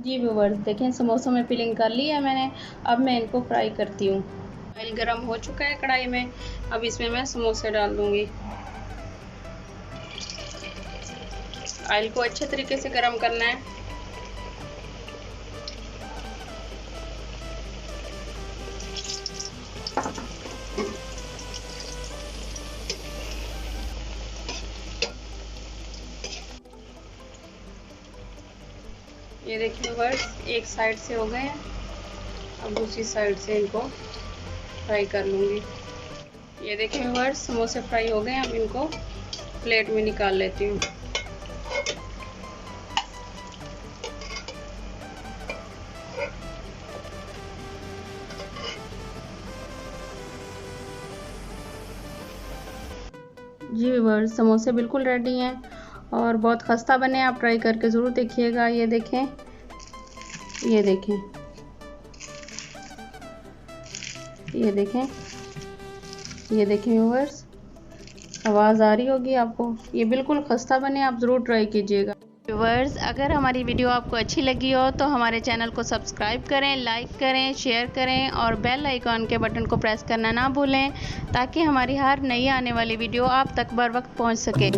जी viewers, देखें समोसों में filling कर ली है मैंने। अब मैं इनको फ्राई करती हूँ। ऑयल गरम हो चुका है कढ़ाई में। अब इसमें मैं समोसे डाल दूँगी। ऑयल को अच्छे तरीके से गरम करना है। ये देखिए व्यूवर्स, एक साइड से हो गए हैं। अब दूसरी साइड से इनको फ्राई कर लूँगी। ये देखिए व्यूवर्स, समोसे फ्राई हो गए हैं। अब इनको प्लेट में निकाल लेती हूँ। जी व्यूवर्स, समोसे बिल्कुल रेडी हैं और बहुत खस्ता बने। आप ट्राई करके ज़रूर देखिएगा। ये देखें, ये देखें, ये देखें, ये देखें व्यूवर्स, आवाज़ आ रही होगी आपको। ये बिल्कुल खस्ता बने, आप ज़रूर ट्राई कीजिएगा। व्यूवर्स, अगर हमारी वीडियो आपको अच्छी लगी हो तो हमारे चैनल को सब्सक्राइब करें, लाइक करें, शेयर करें और बेल आइकॉन के बटन को प्रेस करना ना भूलें, ताकि हमारी हर नई आने वाली वीडियो आप तक बर वक्त पहुंच सके।